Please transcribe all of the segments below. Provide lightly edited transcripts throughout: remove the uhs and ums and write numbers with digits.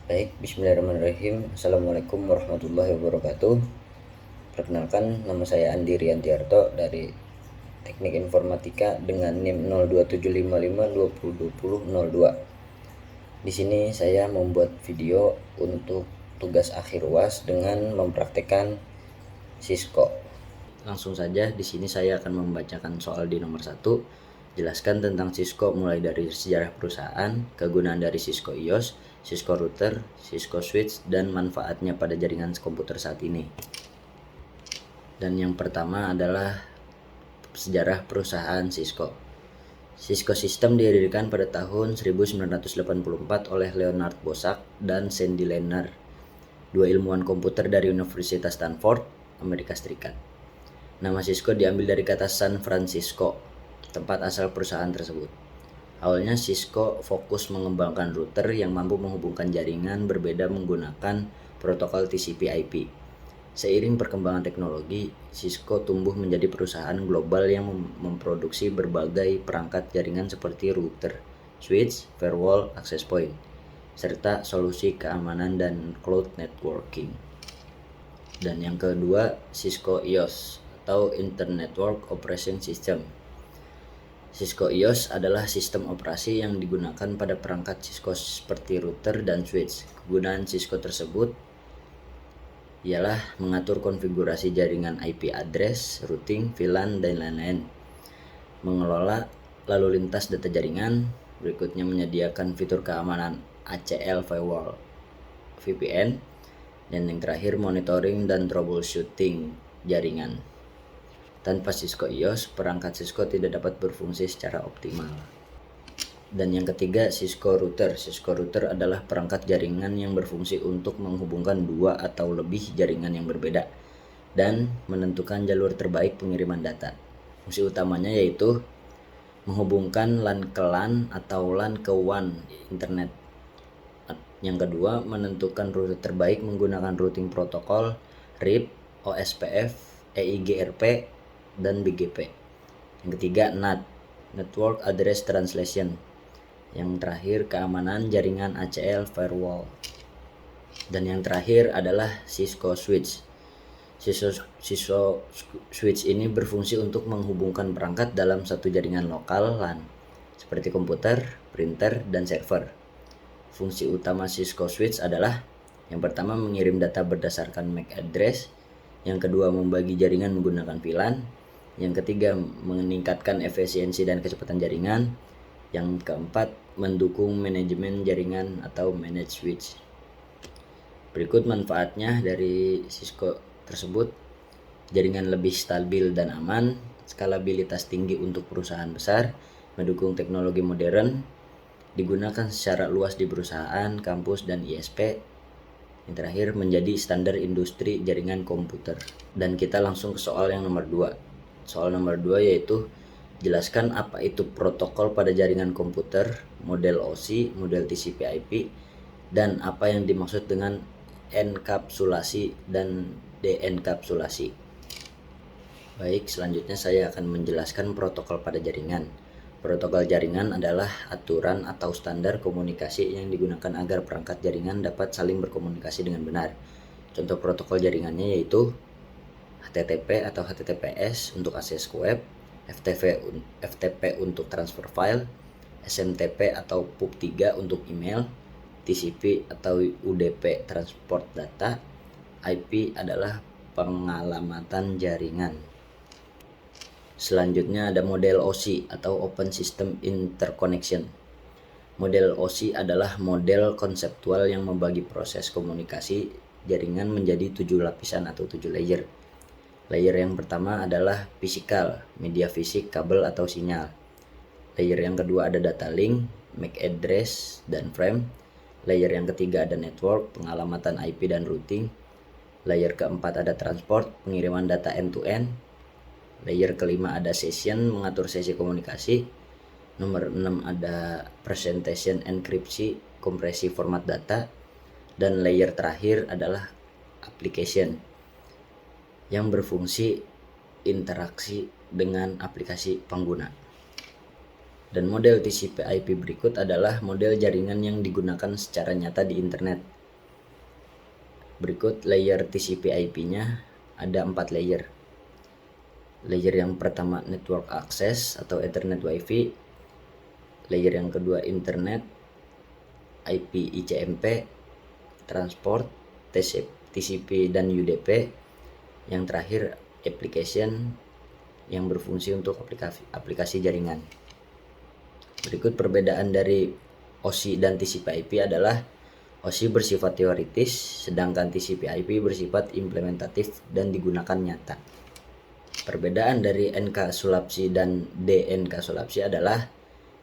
Baik, bismillahirrahmanirrahim. Assalamualaikum warahmatullahi wabarakatuh. Perkenalkan, nama saya Andi Riantiarto dari Teknik Informatika dengan NIM 0275520020. Di sini saya membuat video untuk tugas akhir UAS dengan mempraktekkan Cisco. Langsung saja, di sini saya akan membacakan soal di nomor 1. Jelaskan tentang Cisco mulai dari sejarah perusahaan, kegunaan dari Cisco IOS, Cisco router, Cisco switch, dan manfaatnya pada jaringan komputer saat ini. Dan yang pertama adalah sejarah perusahaan Cisco. Cisco System didirikan pada tahun 1984 oleh Leonard Bosak dan Sandy Lerner, dua ilmuwan komputer dari Universitas Stanford, Amerika Serikat. Nama Cisco diambil dari kata San Francisco, tempat asal perusahaan tersebut. Awalnya Cisco fokus mengembangkan router yang mampu menghubungkan jaringan berbeda menggunakan protokol TCP/IP. Seiring perkembangan teknologi, Cisco tumbuh menjadi perusahaan global yang memproduksi berbagai perangkat jaringan seperti router, switch, firewall, access point, serta solusi keamanan dan cloud networking. Dan yang kedua, Cisco IOS atau Internet Network Operation System. Cisco IOS adalah sistem operasi yang digunakan pada perangkat Cisco seperti router dan switch. Kegunaan Cisco tersebut ialah mengatur konfigurasi jaringan IP address, routing, VLAN, dan lain-lain. Mengelola lalu lintas data jaringan, berikutnya menyediakan fitur keamanan ACL firewall, VPN, dan yang terakhir monitoring dan troubleshooting jaringan. Tanpa Cisco IOS, perangkat Cisco tidak dapat berfungsi secara optimal. Dan yang ketiga, Cisco router. Cisco router adalah perangkat jaringan yang berfungsi untuk menghubungkan dua atau lebih jaringan yang berbeda dan menentukan jalur terbaik pengiriman data. Fungsi utamanya yaitu menghubungkan LAN ke LAN atau LAN ke WAN internet. Yang kedua, menentukan rute terbaik menggunakan routing protokol RIP, OSPF, EIGRP, dan BGP. Yang ketiga, NAT, Network Address Translation. Yang terakhir, keamanan jaringan ACL firewall. Dan yang terakhir adalah Cisco switch. Cisco switch ini berfungsi untuk menghubungkan perangkat dalam satu jaringan lokal LAN, seperti komputer, printer, dan server. Fungsi utama Cisco switch adalah yang pertama mengirim data berdasarkan MAC address, yang kedua membagi jaringan menggunakan VLAN, yang ketiga meningkatkan efisiensi dan kecepatan jaringan, yang keempat mendukung manajemen jaringan atau manage switch. Berikut manfaatnya dari Cisco tersebut: jaringan lebih stabil dan aman, skalabilitas tinggi untuk perusahaan besar, mendukung teknologi modern, digunakan secara luas di perusahaan, kampus, dan ISP. Yang terakhir, menjadi standar industri jaringan komputer. Dan kita langsung ke soal yang nomor 2. Soal nomor 2 yaitu jelaskan apa itu protokol pada jaringan komputer, model OSI, model TCP/IP, dan apa yang dimaksud dengan enkapsulasi dan deenkapsulasi. Baik, selanjutnya saya akan menjelaskan protokol pada jaringan. Protokol jaringan adalah aturan atau standar komunikasi yang digunakan agar perangkat jaringan dapat saling berkomunikasi dengan benar. Contoh protokol jaringannya yaitu HTTP atau HTTPS untuk akses ke web, FTP untuk transfer file, SMTP atau PUB3 untuk email, TCP atau UDP transport data, IP adalah pengalamatan jaringan. Selanjutnya ada model OSI atau Open System Interconnection. Model OSI adalah model konseptual yang membagi proses komunikasi jaringan menjadi 7 lapisan atau 7 layer. Layer yang pertama adalah fisikal, media fisik, kabel atau sinyal. Layer yang kedua ada data link, MAC address, dan frame. Layer yang ketiga ada network, pengalamatan IP dan routing. Layer keempat ada transport, pengiriman data end-to-end. Layer kelima ada session, mengatur sesi komunikasi. Nomor 6 ada presentation enkripsi, kompresi format data. Dan layer terakhir adalah application, yang berfungsi interaksi dengan aplikasi pengguna. Dan model TCP/IP berikut adalah model jaringan yang digunakan secara nyata di internet. Berikut layer TCP IP-nya ada 4 layer. Layer yang pertama network access atau Ethernet WiFi. Layer yang kedua internet, IP ICMP, transport, TCP dan UDP. Yang terakhir application yang berfungsi untuk aplikasi jaringan. Berikut perbedaan dari OSI dan TCP IP adalah OSI bersifat teoritis, sedangkan TCP IP bersifat implementatif dan digunakan nyata. Perbedaan dari enkapsulasi dan de-enkapsulasi adalah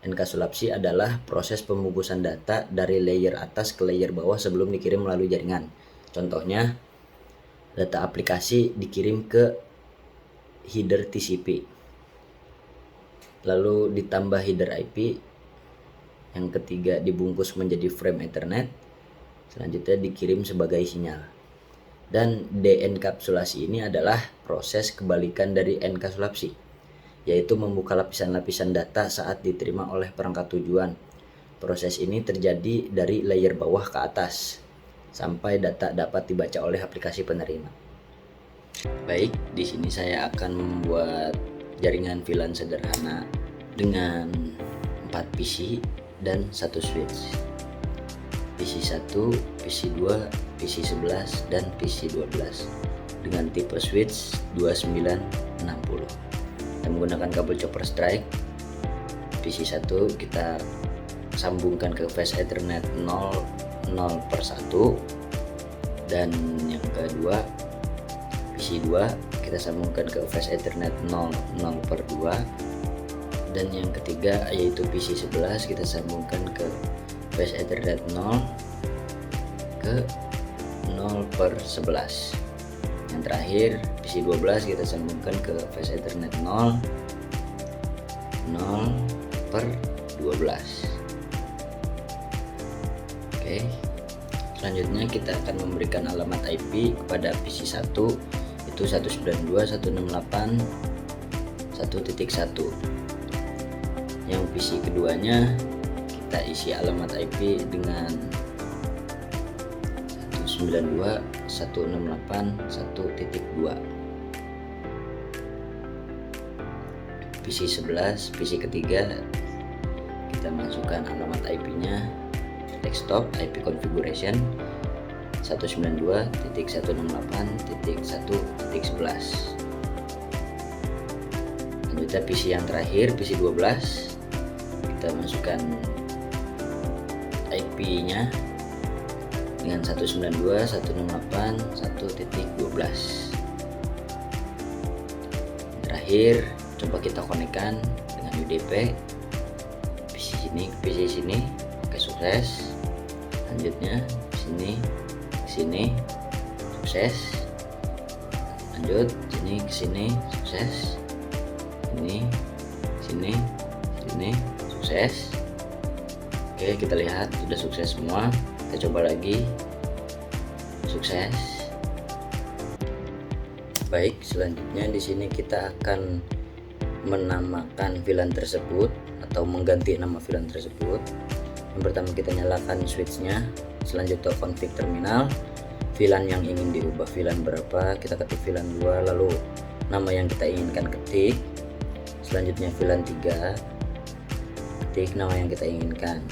enkapsulasi adalah proses pembungkusan data dari layer atas ke layer bawah sebelum dikirim melalui jaringan. Contohnya, data aplikasi dikirim ke header TCP, lalu ditambah header IP. Yang ketiga, dibungkus menjadi frame Ethernet, selanjutnya dikirim sebagai sinyal. Dan de-enkapsulasi ini adalah proses kebalikan dari enkapsulasi, yaitu membuka lapisan-lapisan data saat diterima oleh perangkat tujuan. Proses ini terjadi dari layer bawah ke atas sampai data dapat dibaca oleh aplikasi penerima. Baik, di sini saya akan membuat jaringan VLAN sederhana dengan 4 PC dan 1 switch. PC 1, PC 2, PC 11 dan PC 12 dengan tipe switch 2960. Kita menggunakan kabel chopper strike. PC 1 kita sambungkan ke fast Ethernet 0,0/1, dan yang kedua PC 2 kita sambungkan ke fast Ethernet 0,0/2, dan yang ketiga yaitu PC 11 kita sambungkan ke fast Ethernet 0 ke 0/11. Yang terakhir PC 12 kita sambungkan ke fast Ethernet 0/12. Oke, selanjutnya kita akan memberikan alamat IP kepada PC 1, itu 192.168.1.1. Yang PC keduanya kita isi alamat IP dengan 192.168.1.2. PC 11, PC ketiga kita masukkan alamat IP-nya desktop IP configuration 192.168.1.11. Lanjutnya PC yang terakhir PC 12 kita masukkan IP-nya dengan 192.168.1.12. Terakhir coba kita konekkan dengan UDP PC sini, oke, sukses. Selanjutnya sini sukses. Lanjut ke sini sukses. Sini sukses. Oke, kita lihat sudah sukses semua. Kita coba lagi. Sukses. Baik, selanjutnya di sini kita akan menamakan VLAN tersebut atau mengganti nama VLAN tersebut. Yang pertama kita nyalakan switchnya, selanjutnya config terminal, VLAN yang ingin diubah VLAN berapa, kita ketik VLAN 2, lalu nama yang kita inginkan ketik. Selanjutnya VLAN 3, ketik nama yang kita inginkan.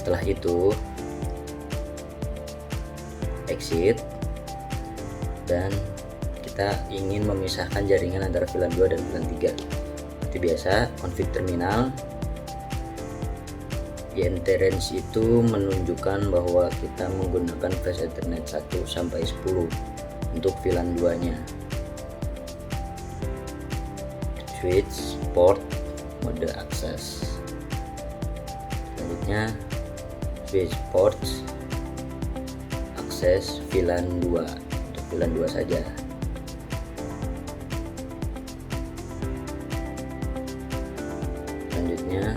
Setelah itu exit, dan kita ingin memisahkan jaringan antara VLAN 2 dan VLAN 3. Seperti biasa, config terminal. INT range itu menunjukkan bahwa kita menggunakan fast Ethernet 1 sampai 10 untuk VLAN 2 nya. Switch port mode akses. Selanjutnya switch port akses VLAN 2 untuk VLAN 2 saja. Selanjutnya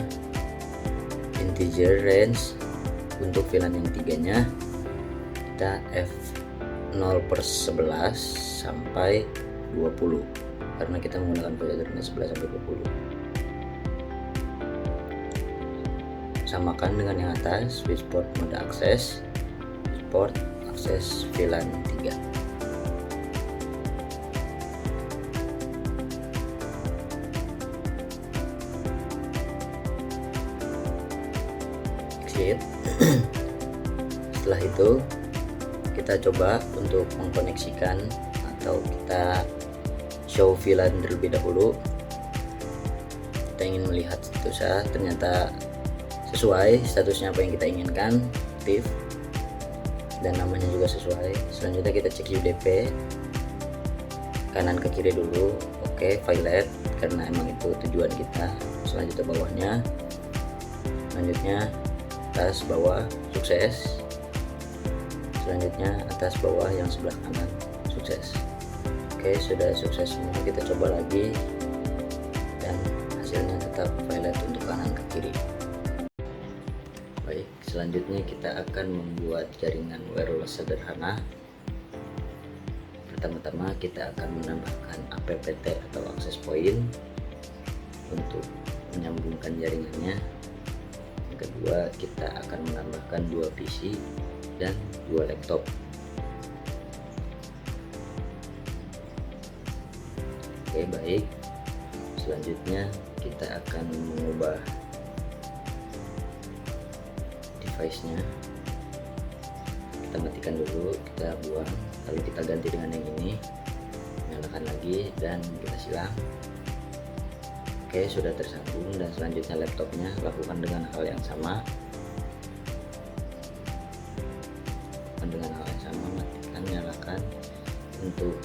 integer range untuk VLAN yang 3-nya kita F0/11 sampai 20 karena kita menggunakan fast Ethernet 11 sampai 20. Samakan dengan yang atas, switch port mode akses, port akses VLAN 3. Exit. Setelah itu kita coba untuk mengkoneksikan atau kita show VLAN terlebih dahulu. Kita ingin melihat statusnya, ternyata sesuai statusnya apa yang kita inginkan, aktif, dan namanya juga sesuai. Selanjutnya kita cek UDP, kanan ke kiri dulu, oke, violet karena emang itu tujuan kita. Selanjutnya bawahnya, selanjutnya atas bawah, sukses. Selanjutnya atas bawah yang sebelah kanan, sukses. Oke, sudah sukses semua. Kita coba lagi dan hasilnya tetap violet untuk kanan ke kiri. Baik, selanjutnya kita akan membuat jaringan wireless sederhana. Pertama-tama kita akan menambahkan APPT atau access point untuk menyambungkan jaringannya. Yang kedua, kita akan menambahkan 2 PC dan 2 laptop. Oke, baik. Selanjutnya kita akan mengubah device-nya. Kita matikan dulu, kita buang, lalu kita ganti dengan yang ini. Nyalakan lagi dan kita silang. Oke, sudah tersambung. Dan selanjutnya laptopnya lakukan dengan hal yang sama. Matikan, nyalakan. Untuk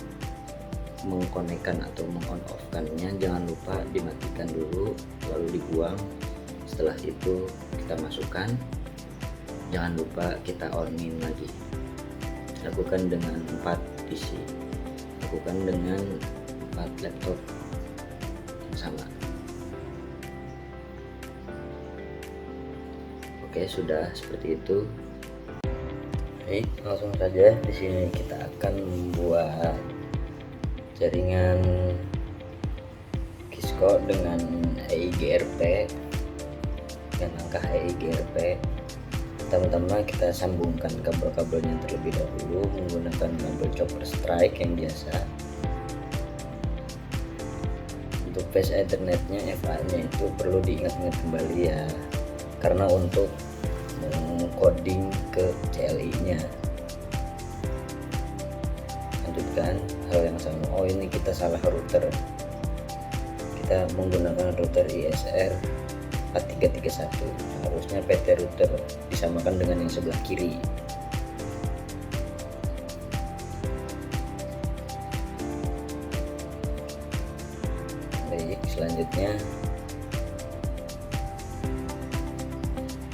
mengkonekkan atau mengon off-kannya jangan lupa dimatikan dulu lalu dibuang. Setelah itu kita masukkan, jangan lupa kita on-in lagi. Lakukan dengan 4 PC, lakukan dengan 4 laptop yang sama. Oke, sudah seperti itu. Baik, langsung saja di sini kita akan membuat jaringan Cisco dengan EIGRP dengan angka EIGRP. Pertama-tama kita sambungkan kabel-kabelnya terlebih dahulu menggunakan kabel chopper strike yang biasa. Untuk base ethernetnya FA-nya itu perlu diingat-ingat kembali ya, karena untuk coding ke CLI-nya. Lanjutkan hal yang sama. Oh, ini kita salah router. Kita menggunakan router ISR 4331. Harusnya PT router disamakan dengan yang sebelah kiri. Baik, selanjutnya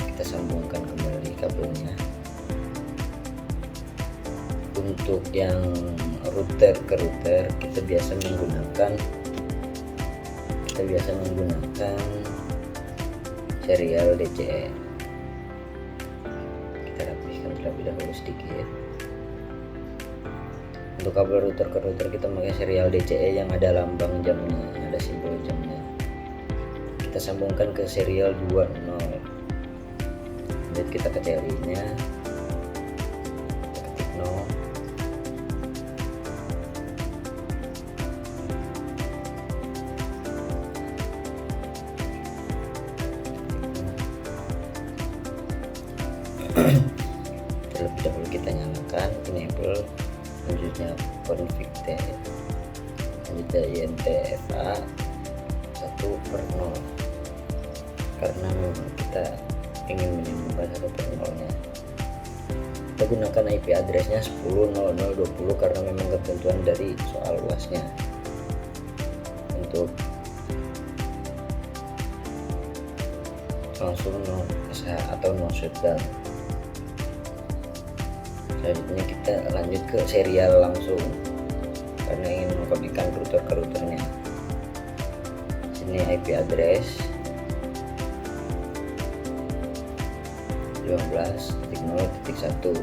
kita sambungkan kembali kabelnya. Untuk yang router ke router kita biasa menggunakan serial DCE. Kita rapihkan terlebih dahulu sedikit. Untuk kabel router ke router kita pakai serial DCE yang ada lambang jamnya, ada simbol jamnya. Kita sambungkan ke serial 20. Lanjut kita ke CLI-nya, ketik 0. Terlebih dahulu kita nyalakan enable, selanjutnya config T, selanjutnya INTFA 1/0 karena memang kita ingin menyambungkan 1/0-nya. Kita gunakan IP address-nya 10.00.20 karena memang ketentuan dari soal UAS-nya. Untuk langsung no atau no shutdown. Selanjutnya kita lanjut ke serial langsung karena ingin mengkoneksikan router ke routernya. Sini IP address 15.0.1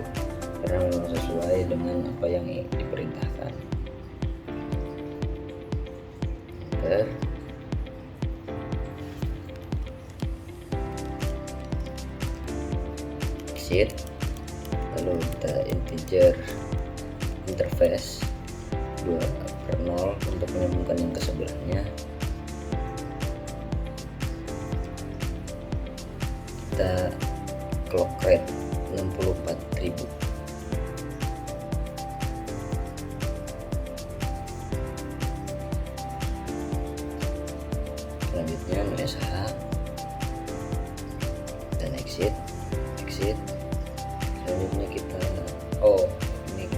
karena memang sesuai dengan apa yang diperintahkan. Enter. Exit. Lalu lalu kita integer interface 2/0 untuk menyambungkan yang ke sebelahnya. Kita clock rate 64.000. Selanjutnya men-sh dan exit. Selanjutnya kita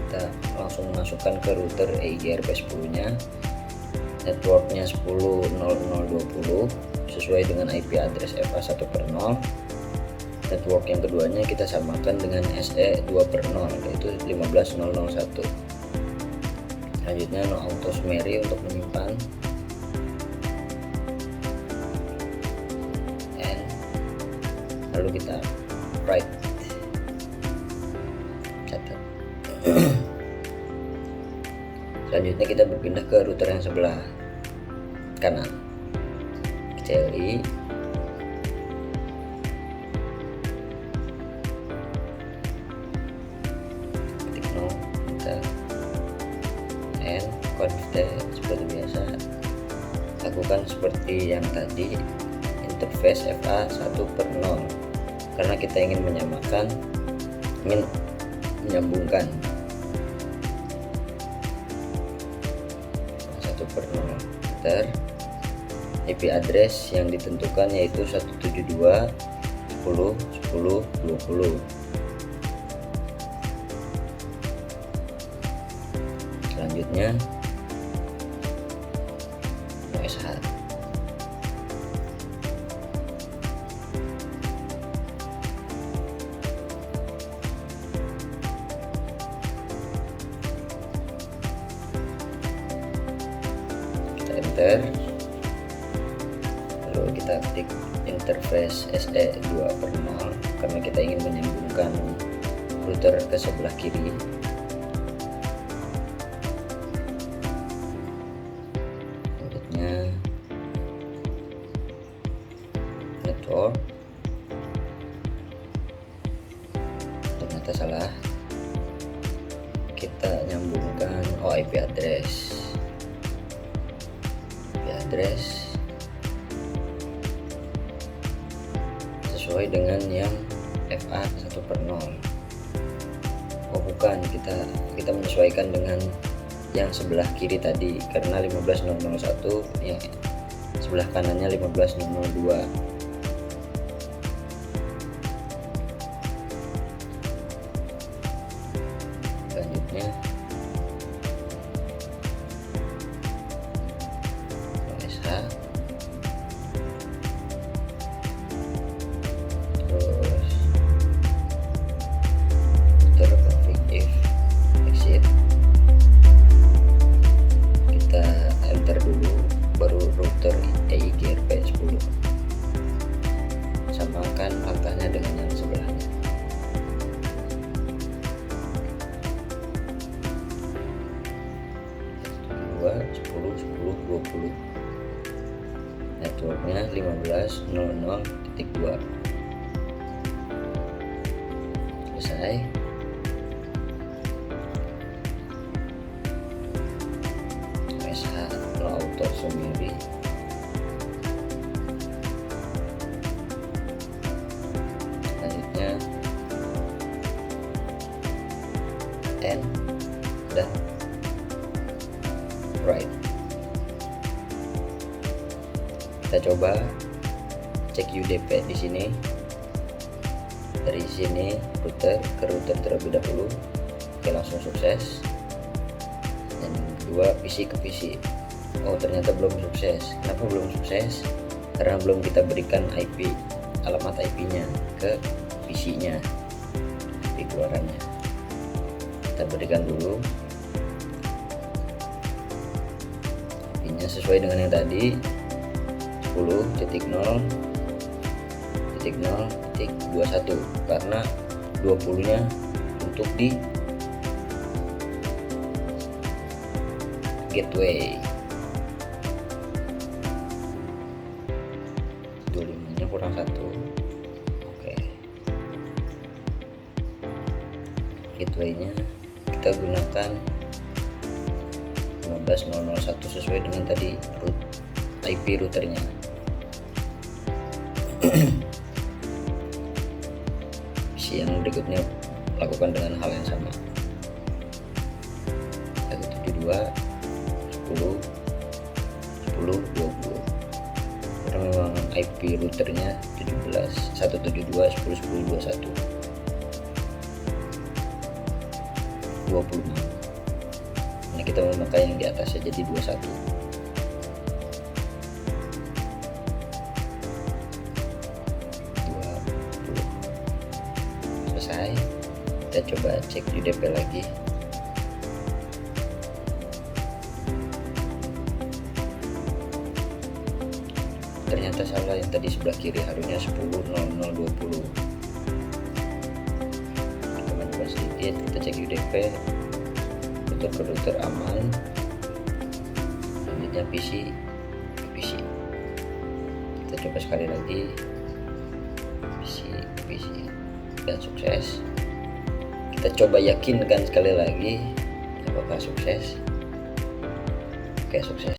kita langsung masukkan ke router EIGRP 10 nya, networknya 10.0.0.20 sesuai dengan IP address FA1/0. Network yang keduanya kita samakan dengan SE 2/0 yaitu 15.0.0.1. Selanjutnya no auto summary untuk menyimpan, and lalu kita write. Selanjutnya kita berpindah ke router yang sebelah kanan. CLI ketik no, kita and config seperti biasa. Lakukan seperti yang tadi, interface FA1/0 karena kita ingin menyambungkan 1/0 meter. IP address yang ditentukan yaitu 172.10.10.20. Selanjutnya SH. Kita enter, lalu kita ketik interface SE 2/0 karena kita ingin menyambungkan router ke sebelah kiri. Selanjutnya network, ternyata salah, kita nyambungkan IP address sesuai dengan yang FA1/0. Bukan, kita menyesuaikan dengan yang sebelah kiri tadi karena 15.0.0.1 yang sebelah kanannya 15.0.0.2. Selanjutnya SH, terus router config if exit, kita enter dulu baru router EIGRP 10, samakan angkanya dengan yang sebelahnya. Dua 10.10.20, networknya 15.0.0.2. Selesai. SH no auto summary. Selanjutnya N dan right. Kita coba cek UDP di sini. Dari sini router ke router terlebih dahulu. Oke, langsung sukses. Dan kedua PC ke PC. Ternyata belum sukses. Kenapa belum sukses? Karena belum kita berikan IP, alamat IP-nya ke PC-nya, IP keluarannya. Kita berikan dulu IP-nya sesuai dengan yang tadi, 10.0.0.21 karena 20-nya untuk di gateway, 25-nya kurang 1. Oke. gateway-nya kita gunakan 15001 sesuai dengan tadi IP routernya. PC yang berikutnya lakukan dengan hal yang sama. 172 10 10 20 karena memang IP routernya 172 10 10 21 26. Nah, kita memakai yang di atasnya jadi 21. Selesai. Kita coba cek UDP lagi. Ternyata salah, yang tadi sebelah kiri harusnya 10.00.20. Kita coba sedikit, kita cek UDP. Router aman. Selanjutnya PC. Kita coba sekali lagi. PC dan sukses. Kita coba yakinkan sekali lagi apakah sukses. Oke, sukses.